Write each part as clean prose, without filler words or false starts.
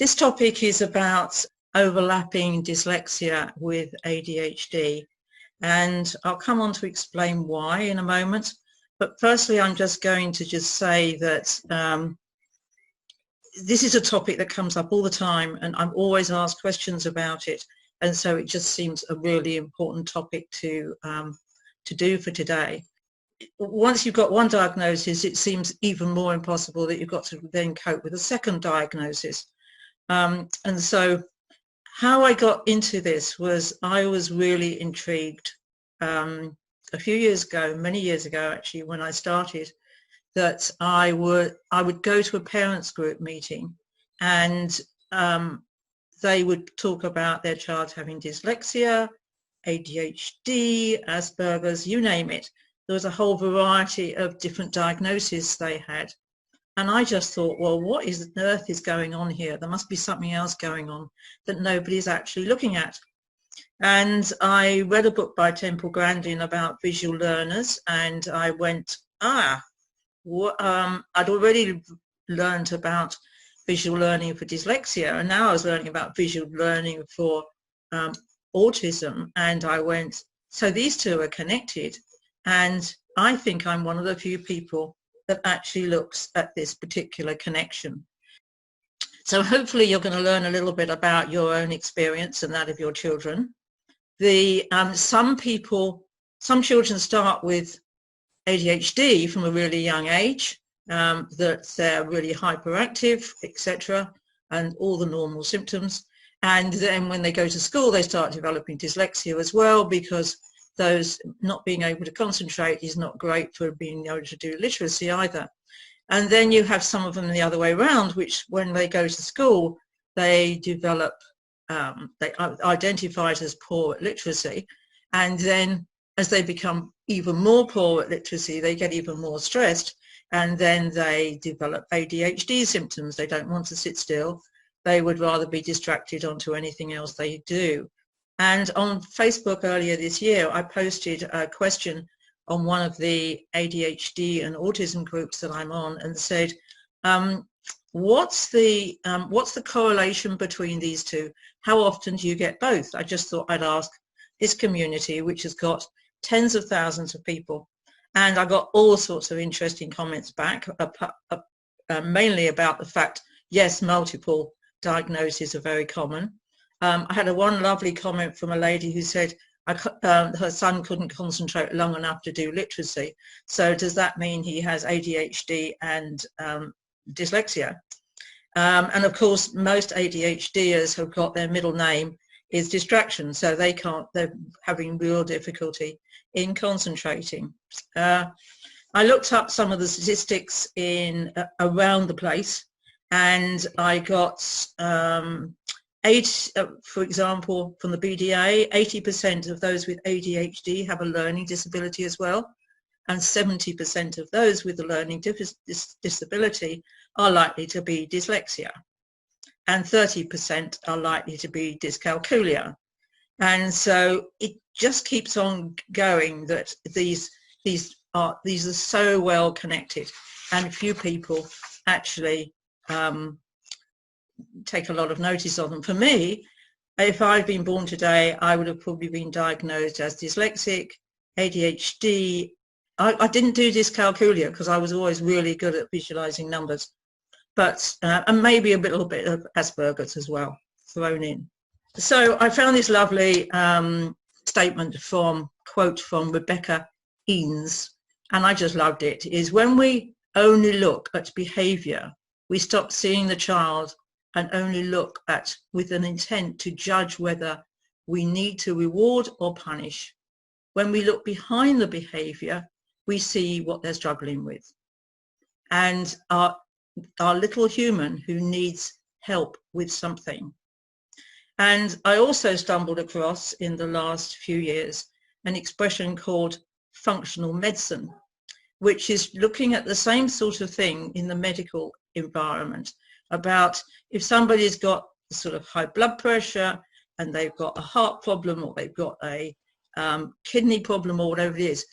This topic is about overlapping dyslexia with ADHD, and I'll come on to explain why in a moment. But firstly, I'm just going to say that this is a topic that comes up all the time, and I'm always asked questions about it, and so it just seems a really important topic to do for today. Once you've got one diagnosis, it seems even more impossible that you've got to then cope with a second diagnosis. And so how I got into this was I was really intrigued a few years ago, many years ago actually, when I started, that I would go to a parents group meeting, and they would talk about their child having dyslexia, ADHD, Asperger's, you name it. There was a whole variety of different diagnoses they had. And I just thought, well, what on earth is going on here? There must be something else going on that nobody's actually looking at. And I read a book by Temple Grandin about visual learners, and I went, I'd already learned about visual learning for dyslexia, and now I was learning about visual learning for autism, and I went, so these two are connected, and I think I'm one of the few people that actually looks at this particular connection. So hopefully you're going to learn a little bit about your own experience and that of your children. Some children start with ADHD from a really young age, that they're really hyperactive, etc., and all the normal symptoms. And then when they go to school, they start developing dyslexia as well, because those not being able to concentrate is not great for being able to do literacy either. And then you have some of them the other way around, which when they go to school, they develop, they are identified as poor at literacy. And then as they become even more poor at literacy, they get even more stressed. And then they develop ADHD symptoms. They don't want to sit still. They would rather be distracted onto anything else they do. And on Facebook earlier this year, I posted a question on one of the ADHD and autism groups that I'm on, and said, what's the correlation between these two? How often do you get both? I just thought I'd ask this community, which has got tens of thousands of people. And I got all sorts of interesting comments back, mainly about the fact, yes, multiple diagnoses are very common. I had one lovely comment from a lady who said her son couldn't concentrate long enough to do literacy. So does that mean he has ADHD and dyslexia? And of course, most ADHDers have got their middle name is distraction, so they're having real difficulty in concentrating. I looked up some of the statistics around the place, and I got for example, from the BDA, 80% of those with ADHD have a learning disability as well, and 70% of those with a learning disability are likely to be dyslexia, and 30% are likely to be dyscalculia. And so it just keeps on going that these are so well connected, and few people actually take a lot of notice of them. For me, if I'd been born today, I would have probably been diagnosed as dyslexic, ADHD. I didn't do dyscalculia because I was always really good at visualizing numbers, but and maybe a little bit of Asperger's as well thrown in. So I found this lovely quote from Rebecca Eanes, and I just loved it, is when we only look at behavior, we stop seeing the child and only look at with an intent to judge whether we need to reward or punish. When we look behind the behavior, we see what they're struggling with. And our little human who needs help with something. And I also stumbled across in the last few years an expression called functional medicine, which is looking at the same sort of thing in the medical environment, about if somebody's got sort of high blood pressure and they've got a heart problem, or they've got a kidney problem, or whatever it is,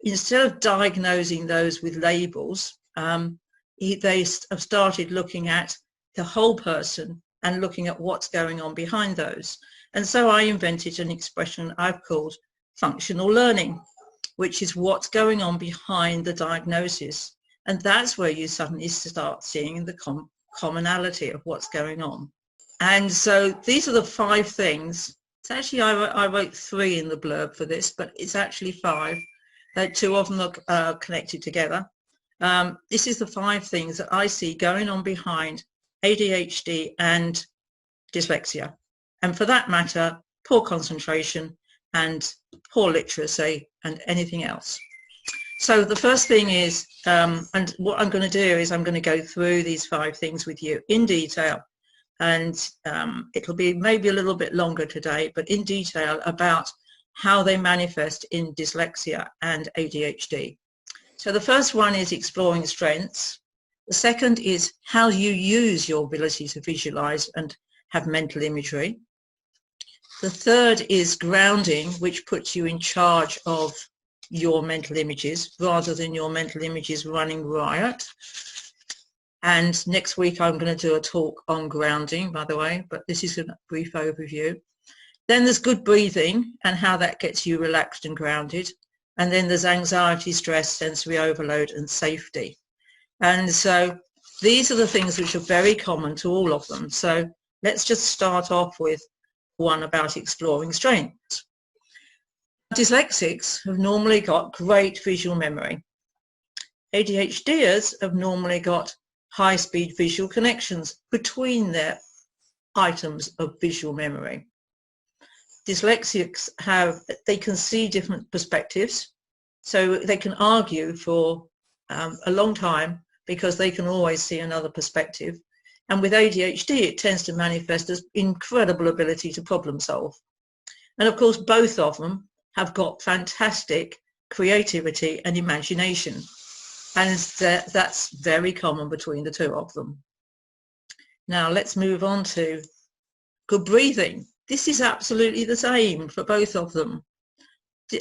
instead of diagnosing those with labels, they have started looking at the whole person and looking at what's going on behind those. And so I invented an expression I've called functional learning, which is what's going on behind the diagnosis. And that's where you suddenly start seeing the commonality of what's going on. And so these are the 5 things. It's actually, I wrote 3 in the blurb for this, but it's actually 5. 2 of them are connected together. This is the 5 things that I see going on behind ADHD and dyslexia. And for that matter, poor concentration and poor literacy and anything else. So the first thing is, and what I'm going to do is I'm going to go through these 5 things with you in detail. And it'll be maybe a little bit longer today, but in detail about how they manifest in dyslexia and ADHD. So the first one is exploring strengths. The second is how you use your ability to visualize and have mental imagery. The third is grounding, which puts you in charge of your mental images rather than your mental images running riot. And next week I'm going to do a talk on grounding, by the way, but this is a brief overview. Then there's good breathing and how that gets you relaxed and grounded. And then there's anxiety, stress, sensory overload, and safety. And so these are the things which are very common to all of them. So let's just start off with one about exploring strengths. Dyslexics have normally got great visual memory. ADHDers have normally got high-speed visual connections between their items of visual memory. Dyslexics they can see different perspectives, so they can argue for a long time because they can always see another perspective. And with ADHD, it tends to manifest as incredible ability to problem solve. And of course, both of them have got fantastic creativity and imagination. And that's very common between the 2 of them. Now let's move on to good breathing. This is absolutely the same for both of them.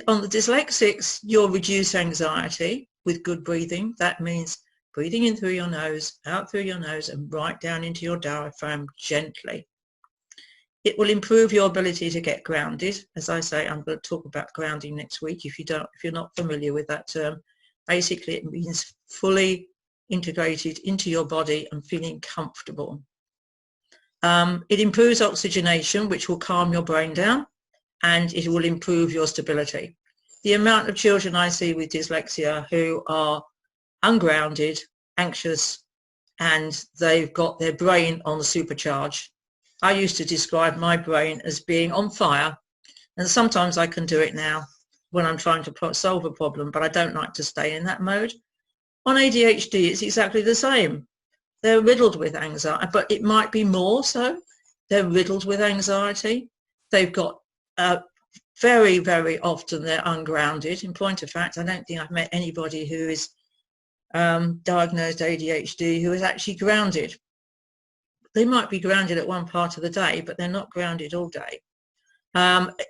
On the dyslexics, you'll reduce anxiety with good breathing. That means breathing in through your nose, out through your nose, and right down into your diaphragm gently. It will improve your ability to get grounded. As I say, I'm going to talk about grounding next week if you're not familiar with that term. Basically, it means fully integrated into your body and feeling comfortable. It improves oxygenation, which will calm your brain down, and it will improve your stability. The amount of children I see with dyslexia who are ungrounded, anxious, and they've got their brain on supercharge. I used to describe my brain as being on fire, and sometimes I can do it now when I'm trying to solve a problem, but I don't like to stay in that mode. On ADHD, it's exactly the same. They're riddled with anxiety, but it might be more so. They're riddled with anxiety. They've got very, very often they're ungrounded. In point of fact, I don't think I've met anybody who is diagnosed ADHD who is actually grounded. They might be grounded at one part of the day, but they're not grounded all day.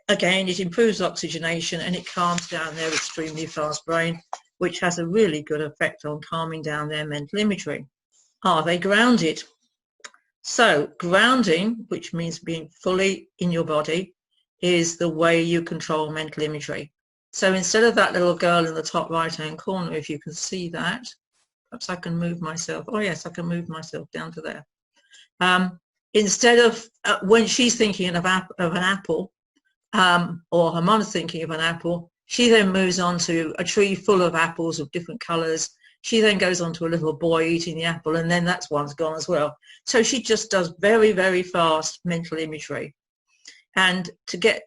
Again, it improves oxygenation and it calms down their extremely fast brain, which has a really good effect on calming down their mental imagery. Are they grounded? So grounding, which means being fully in your body, is the way you control mental imagery. So instead of that little girl in the top right-hand corner, if you can see that, perhaps I can move myself. Oh yes, I can move myself down to there. Instead of when she's thinking of an apple, or her mum's thinking of an apple, she then moves on to a tree full of apples of different colours. She then goes on to a little boy eating the apple, and then that one's gone as well. So she just does very, very fast mental imagery. And to get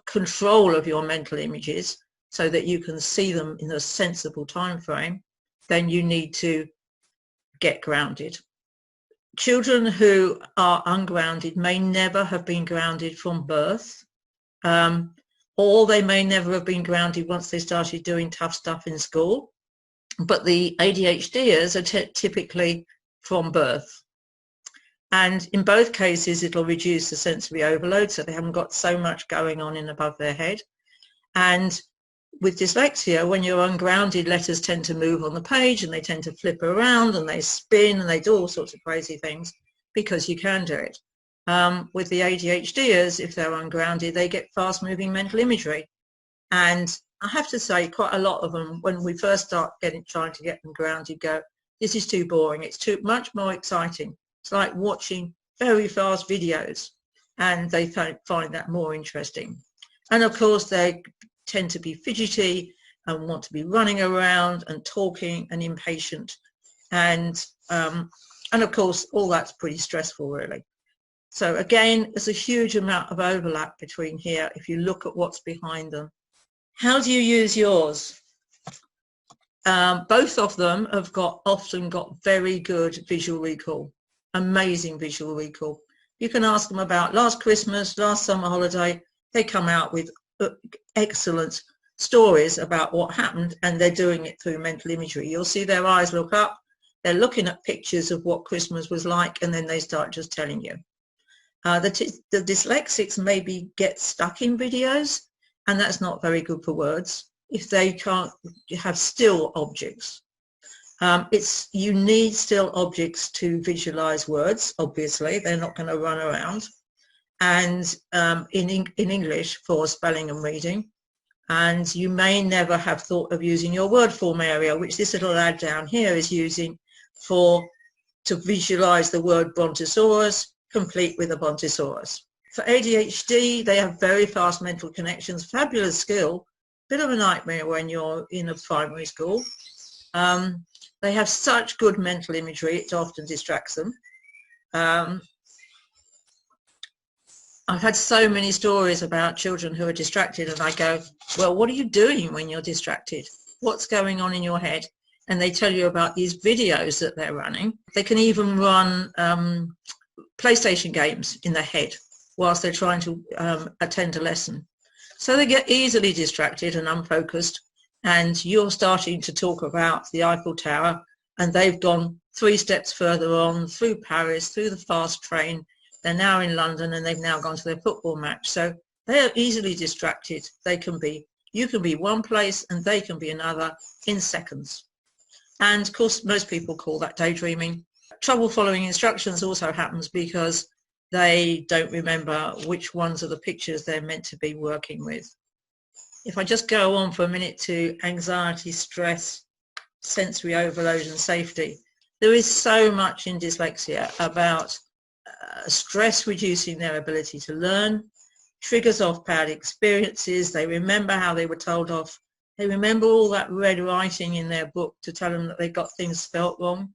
control of your mental images so that you can see them in a sensible time frame, then you need to get grounded. Children who are ungrounded may never have been grounded from birth, or they may never have been grounded once they started doing tough stuff in school. But the ADHDers are typically from birth. And in both cases, it'll reduce the sensory overload, so they haven't got so much going on in above their head. And with dyslexia, when you're ungrounded, letters tend to move on the page and they tend to flip around and they spin and they do all sorts of crazy things because you can do it. With the ADHDers, if they're ungrounded, they get fast-moving mental imagery. And I have to say, quite a lot of them, when we first start trying to get them grounded, go, this is too boring. It's too much more exciting. It's like watching very fast videos, and they find that more interesting. And of course, they tend to be fidgety and want to be running around and talking and impatient. And of course, all that's pretty stressful, really. So again, there's a huge amount of overlap between here if you look at what's behind them. How do you use yours? Both of them have often got very good visual recall, amazing visual recall. You can ask them about last Christmas, last summer holiday. They come out with excellent stories about what happened, and they're doing it through mental imagery. You'll see their eyes look up, they're looking at pictures of what Christmas was like, and then they start just telling you. The dyslexics maybe get stuck in videos, and that's not very good for words if they can't have still objects. You need still objects to visualize words, obviously. They're not going to run around. And in English for spelling and reading. And you may never have thought of using your word form area, which this little ad down here is using to visualize the word brontosaurus, complete with a brontosaurus. For ADHD, they have very fast mental connections, fabulous skill, bit of a nightmare when you're in a primary school. They have such good mental imagery, it often distracts them. I've had so many stories about children who are distracted, and I go, well, what are you doing when you're distracted? What's going on in your head? And they tell you about these videos that they're running. They can even run PlayStation games in their head whilst they're trying to attend a lesson. So they get easily distracted and unfocused, and you're starting to talk about the Eiffel Tower, and they've gone 3 steps further on, through Paris, through the fast train. They're now in London, and they've now gone to their football match. So they are easily distracted. You can be one place and they can be another in seconds. And of course, most people call that daydreaming. Trouble following instructions also happens because they don't remember which ones are the pictures they're meant to be working with. If I just go on for a minute to anxiety, stress, sensory overload and safety, there is so much in dyslexia about stress reducing their ability to learn, triggers off bad experiences, they remember how they were told off, they remember all that red writing in their book to tell them that they got things spelt wrong.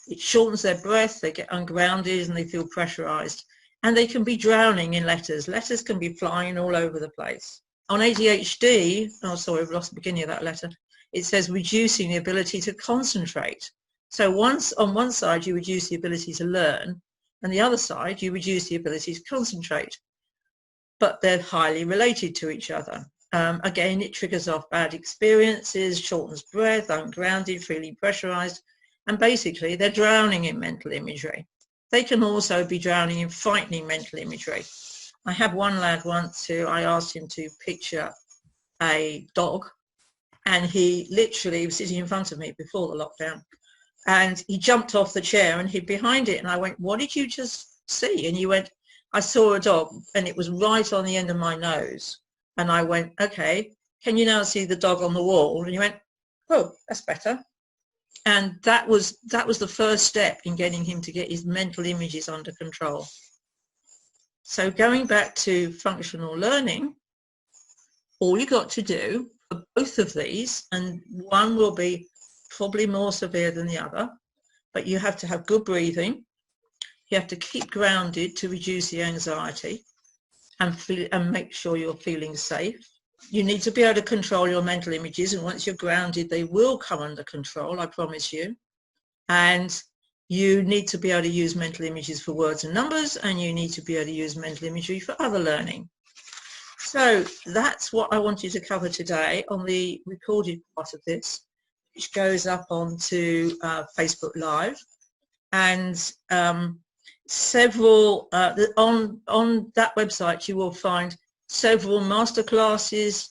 It shortens their breath, they get ungrounded and they feel pressurized, and they can be drowning in letters. Letters can be flying all over the place. On ADHD, oh sorry, I've lost the beginning of that letter, it says reducing the ability to concentrate. So on one side you reduce the ability to learn, and the other side you reduce the ability to concentrate. But they're highly related to each other. Again, it triggers off bad experiences, shortens breath, ungrounded, feeling pressurized, and basically they're drowning in mental imagery. They can also be drowning in frightening mental imagery. I had one lad once who I asked him to picture a dog, and he literally was sitting in front of me before the lockdown, and he jumped off the chair and hid behind it, and I went, what did you just see? And he went, I saw a dog and it was right on the end of my nose. And I went, okay, can you now see the dog on the wall? And he went, oh, that's better. And that was the first step in getting him to get his mental images under control. So going back to functional learning, all you got to do for both of these, and one will be probably more severe than the other, but you have to have good breathing. You have to keep grounded to reduce the anxiety and make sure you're feeling safe. You need to be able to control your mental images, and once you're grounded, they will come under control, I promise you. And you need to be able to use mental images for words and numbers, and you need to be able to use mental imagery for other learning. So that's what I wanted to cover today on the recorded part of this, which goes up onto Facebook Live. And several on that website you will find several masterclasses.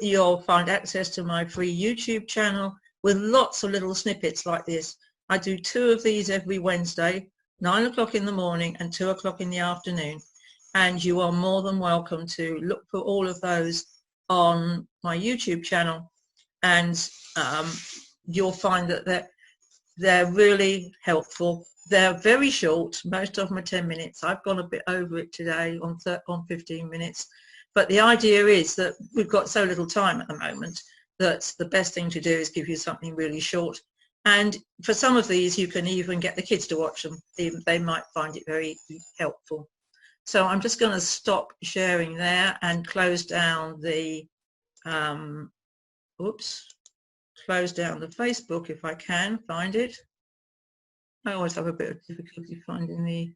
You'll find access to my free YouTube channel with lots of little snippets like this. I do 2 of these every Wednesday, 9 o'clock in the morning and 2 o'clock in the afternoon. And you are more than welcome to look for all of those on my YouTube channel, and you'll find that they're really helpful. They're very short. Most of them are 10 minutes. I've gone a bit over it today on 15 minutes. But the idea is that we've got so little time at the moment that the best thing to do is give you something really short. And for some of these, you can even get the kids to watch them. They might find it very helpful. So I'm just going to stop sharing there and close down the, close down the Facebook if I can find it. I always have a bit of difficulty finding the